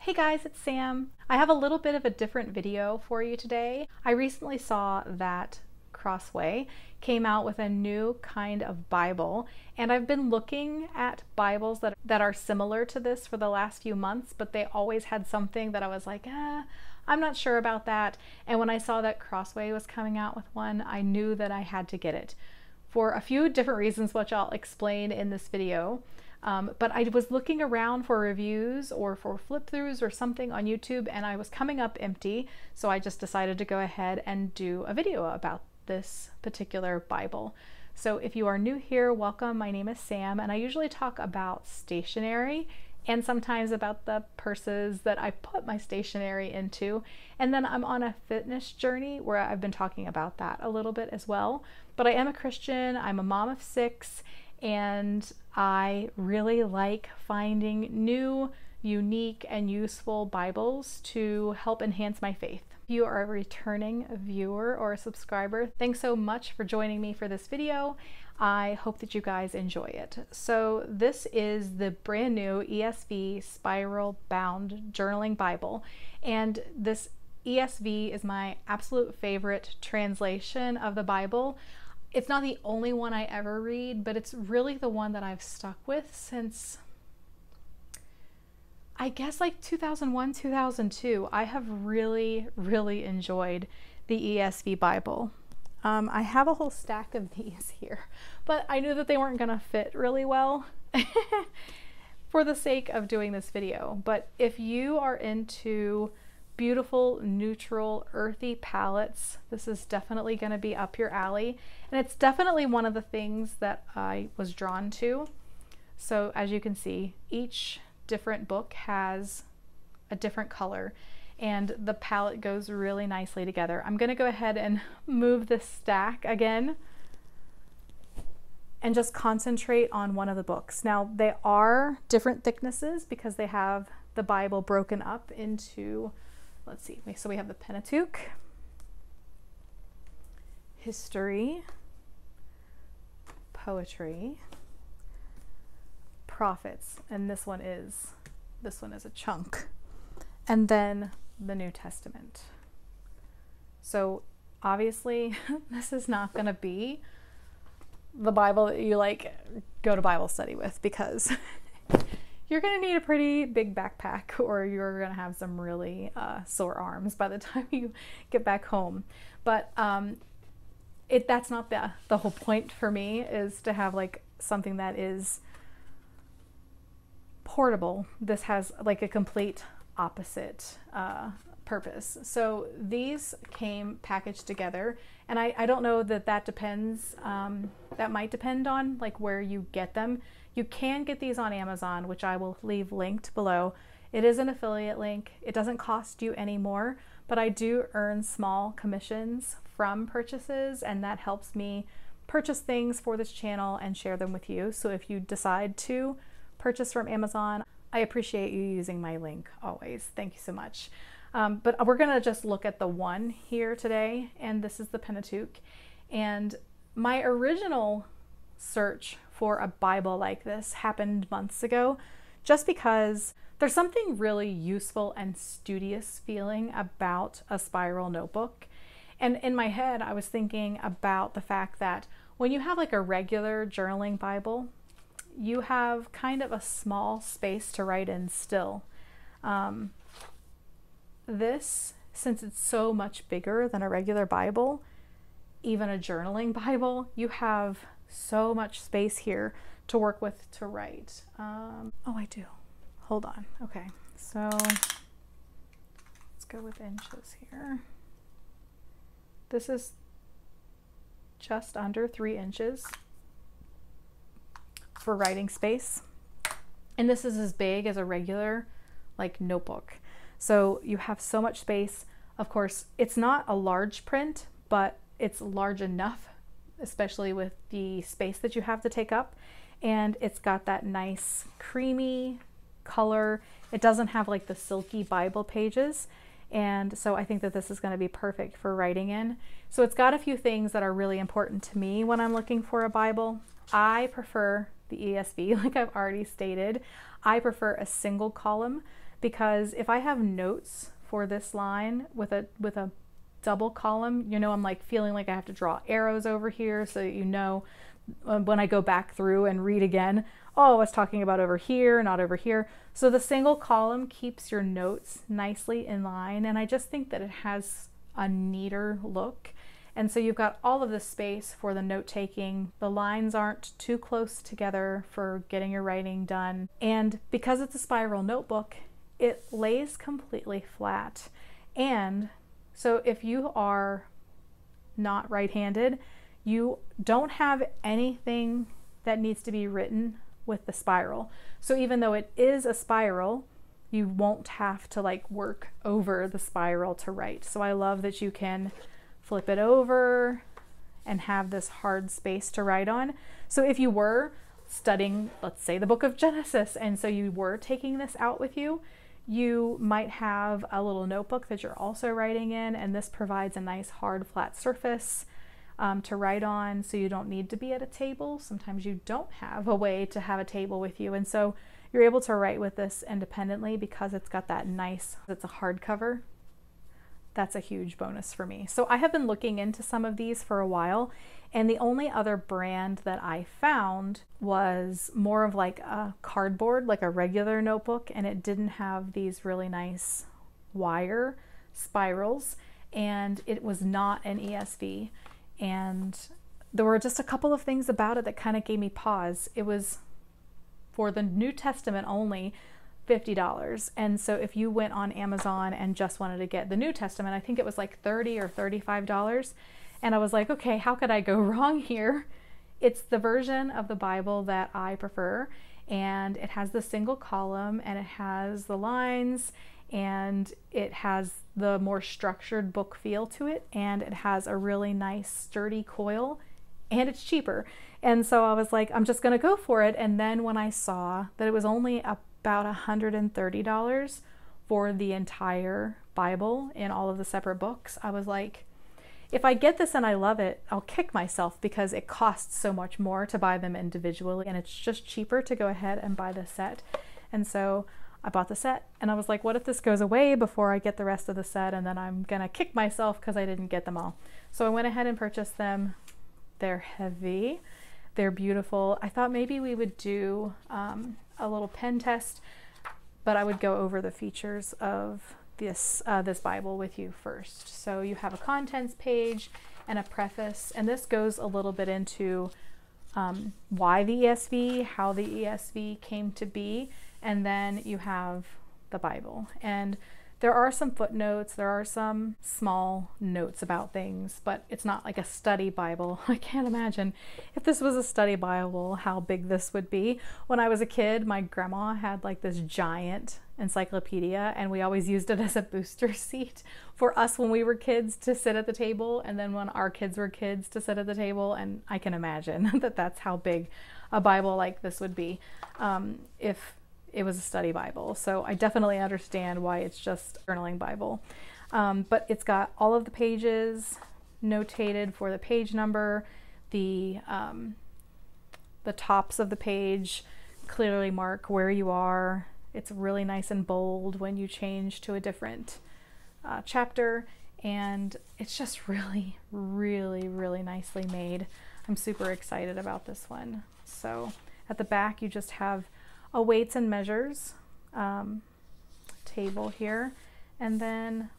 Hey guys, it's Sam. I have a little bit of a different video for you today. I recently saw that Crossway came out with a new kind of Bible, and I've been looking at Bibles that are similar to this for the last few months, but they always had something that I was like, I'm not sure about that. And when I saw that Crossway was coming out with one, I knew that I had to get it for a few different reasons, which I'll explain in this video. But I was looking around for reviews or for flip throughs or something on YouTube, and I was coming up empty, so I just decided to go ahead and do a video about this particular Bible. So if you are new here, welcome. My name is Sam, and I usually talk about stationery and sometimes about the purses that I put my stationery into. And then I'm on a fitness journey where I've been talking about that a little bit as well. But I am a Christian, I'm a mom of 6, and I really like finding new, unique, and useful Bibles to help enhance my faith. If you are a returning viewer or a subscriber, thanks so much for joining me for this video. I hope that you guys enjoy it. So this is the brand new ESV spiral bound journaling Bible, and this ESV is my absolute favorite translation of the Bible. It's not the only one I ever read, but it's really the one that I've stuck with since, I guess, like 2001, 2002. I have really, really enjoyed the ESV Bible. I have a whole stack of these here, but I knew that they weren't gonna fit really well for the sake of doing this video. But if you are into beautiful, neutral, earthy palettes, this is definitely going to be up your alley. And it's definitely one of the things that I was drawn to. So as you can see, each different book has a different color, and the palette goes really nicely together. I'm going to go ahead and move this stack again and just concentrate on one of the books. Now, they are different thicknesses because they have the Bible broken up into, let's see, so we have the Pentateuch, history, poetry, prophets, and this one is a chunk, and then the New Testament. So obviously this is not going to be the Bible that you like go to Bible study with, because you're going to need a pretty big backpack, or you're going to have some really sore arms by the time you get back home. But that's not the whole point for me, is to have like something that is portable. This has like a complete opposite purpose. So these came packaged together, and I don't know that depends, that might depend on like where you get them. You can get these on Amazon, which I will leave linked below. It is an affiliate link. It doesn't cost you any more, but I do earn small commissions from purchases, and that helps me purchase things for this channel and share them with you. So if you decide to purchase from Amazon, I appreciate you using my link always. Thank you so much. But we're gonna just look at the one here today, and this is the Pentateuch. And my original search for a Bible like this happened months ago, just because there's something really useful and studious feeling about a spiral notebook. And in my head, I was thinking about the fact that when you have like a regular journaling Bible, you have kind of a small space to write in still. This, since it's so much bigger than a regular Bible, even a journaling Bible, you have so much space here to work with to write. Oh, I do. Hold on. Okay, so let's go with inches here. This is just under 3 inches for writing space. And this is as big as a regular like notebook. So you have so much space. Of course, it's not a large print, but it's large enough, especially with the space that you have to take up. And it's got that nice creamy color. It doesn't have like the silky Bible pages. And so I think that this is going to be perfect for writing in. So it's got a few things that are really important to me when I'm looking for a Bible. I prefer the ESV, like I've already stated. I prefer a single column because if I have notes for this line with a double column, you know, I'm like feeling like I have to draw arrows over here so that you know when I go back through and read again, oh, I was talking about over here, not over here. So the single column keeps your notes nicely in line, and I just think that it has a neater look. And so you've got all of this space for the note taking. The lines aren't too close together for getting your writing done. And because it's a spiral notebook, it lays completely flat. And so if you are not right-handed, you don't have anything that needs to be written with the spiral. So even though it is a spiral, you won't have to like work over the spiral to write. So I love that you can flip it over and have this hard space to write on. So if you were studying, let's say, the book of Genesis, and so you were taking this out with you, you might have a little notebook that you're also writing in, and this provides a nice hard flat surface to write on, so you don't need to be at a table. Sometimes you don't have a way to have a table with you, and so you're able to write with this independently because it's got that nice, it's a hardcover. That's a huge bonus for me. So I have been looking into some of these for a while, and the only other brand that I found was more of like a cardboard, like a regular notebook, and it didn't have these really nice wire spirals, and it was not an ESV. And there were just a couple of things about it that kind of gave me pause. It was for the New Testament only $50. And so if you went on Amazon and just wanted to get the New Testament, I think it was like $30 or $35. And I was like, okay, how could I go wrong here? It's the version of the Bible that I prefer, and it has the single column, and it has the lines, and it has the more structured book feel to it, and it has a really nice sturdy coil, and it's cheaper. And so I was like, I'm just gonna go for it. And then when I saw that it was only about $130 for the entire Bible in all of the separate books, I was like, if I get this and I love it, I'll kick myself because it costs so much more to buy them individually, and it's just cheaper to go ahead and buy the set. And so I bought the set, and I was like, what if this goes away before I get the rest of the set, and then I'm gonna kick myself because I didn't get them all. So I went ahead and purchased them. They're heavy, they're beautiful. I thought maybe we would do a little pen test, but I would go over the features of this Bible with you first. So you have a contents page and a preface, and this goes a little bit into why the ESV, how the ESV came to be, and then you have the Bible. And there are some footnotes, there are some small notes about things, but it's not like a study Bible. I can't imagine if this was a study Bible, how big this would be. When I was a kid, my grandma had like this giant encyclopedia, and we always used it as a booster seat for us when we were kids to sit at the table, and then when our kids were kids to sit at the table. And I can imagine that that's how big a Bible like this would be if it was a study Bible. So I definitely understand why it's just a journaling Bible. But it's got all of the pages notated for the page number, the tops of the page clearly mark where you are. It's really nice and bold when you change to a different chapter, and it's just really, really, really nicely made. I'm super excited about this one. So at the back, you just have a weights and measures table here, and then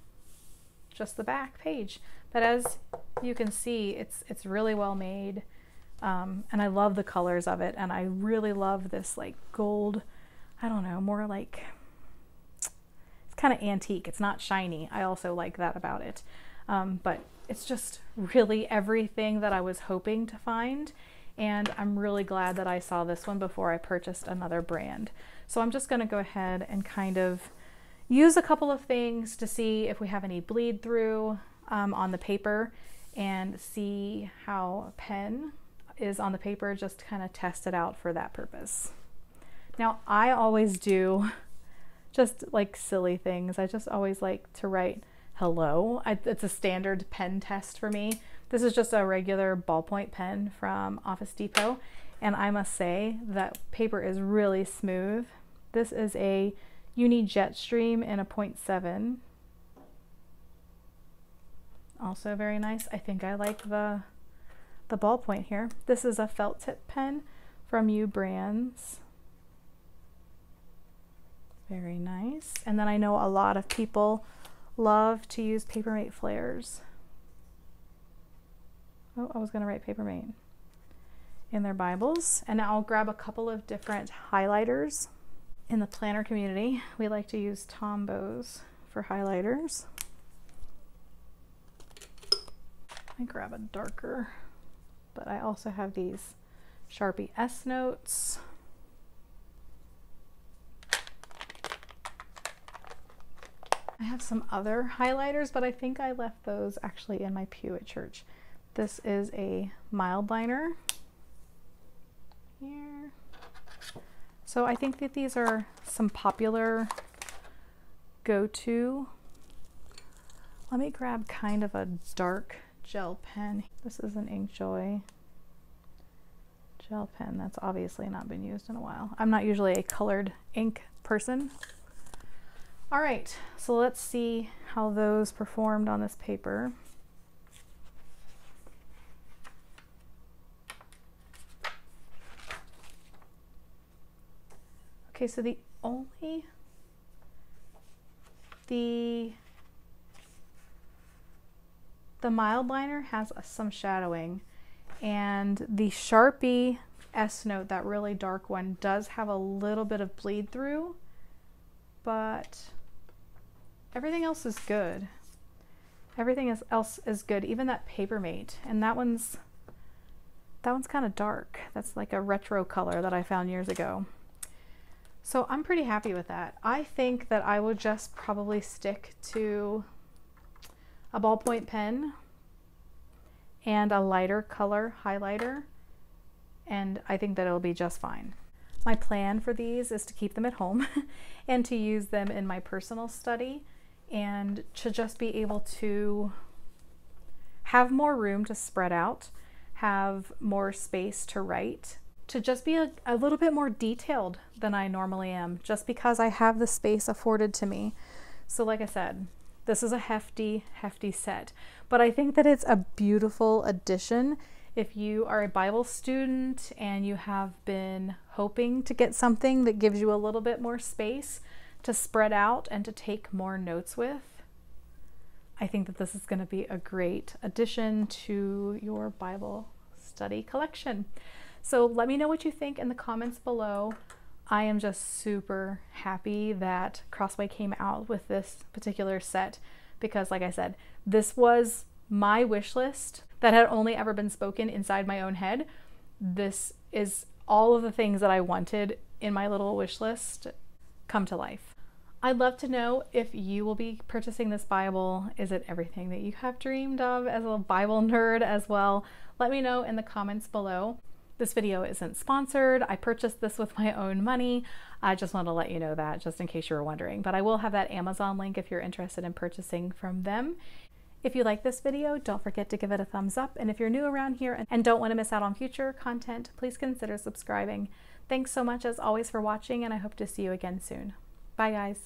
just the back page. But as you can see, it's really well made, and I love the colors of it, and I really love this like gold, I don't know, more like, it's kind of antique. It's not shiny. I also like that about it. But it's just really everything that I was hoping to find. And I'm really glad that I saw this one before I purchased another brand. So I'm just gonna go ahead and kind of use a couple of things to see if we have any bleed through on the paper, and see how a pen is on the paper, just to kind of test it out for that purpose. Now, I always do just like silly things. I just always like to write hello. It's a standard pen test for me. This is just a regular ballpoint pen from Office Depot, and I must say that paper is really smooth. This is a Uni Jetstream in a 0.7. Also very nice. I think I like the ballpoint here. This is a felt tip pen from U Brands. Very nice. And then I know a lot of people love to use Papermate flares. Oh, I was going to write Papermate in their Bibles. And now I'll grab a couple of different highlighters. In the planner community, we like to use Tombows for highlighters. I grab a darker, but I also have these Sharpie S Notes. I have some other highlighters, but I think I left those actually in my pew at church. This is a mild liner here. So I think that these are some popular go-to. Let me grab kind of a dark gel pen. This is an InkJoy gel pen that's obviously not been used in a while. I'm not usually a colored ink person. All right, so let's see how those performed on this paper. Okay, so the mild liner has some shadowing, and the Sharpie S Note, that really dark one, does have a little bit of bleed through, but everything else is good. Everything else is good, even that Papermate, and that one's kind of dark. That's like a retro color that I found years ago. So I'm pretty happy with that. I think that I would just probably stick to a ballpoint pen and a lighter color highlighter, and I think that it'll be just fine. My plan for these is to keep them at home and to use them in my personal study, and to just be able to have more room to spread out, have more space to write, to just be a little bit more detailed than I normally am, just because I have the space afforded to me. So like I said, this is a hefty set, but I think that it's a beautiful addition if you are a Bible student and you have been hoping to get something that gives you a little bit more space to spread out and to take more notes with. I think that this is going to be a great addition to your Bible study collection. So let me know what you think in the comments below. I am just super happy that Crossway came out with this particular set, because like I said, this was my wish list that had only ever been spoken inside my own head. This is all of the things that I wanted in my little wish list come to life. I'd love to know if you will be purchasing this Bible. Is it everything that you have dreamed of as a Bible nerd as well? Let me know in the comments below. This video isn't sponsored. I purchased this with my own money. I just want to let you know that, just in case you were wondering. But I will have that Amazon link if you're interested in purchasing from them. If you like this video, don't forget to give it a thumbs up. And if you're new around here and don't want to miss out on future content, please consider subscribing. Thanks so much as always for watching, and I hope to see you again soon. Bye guys.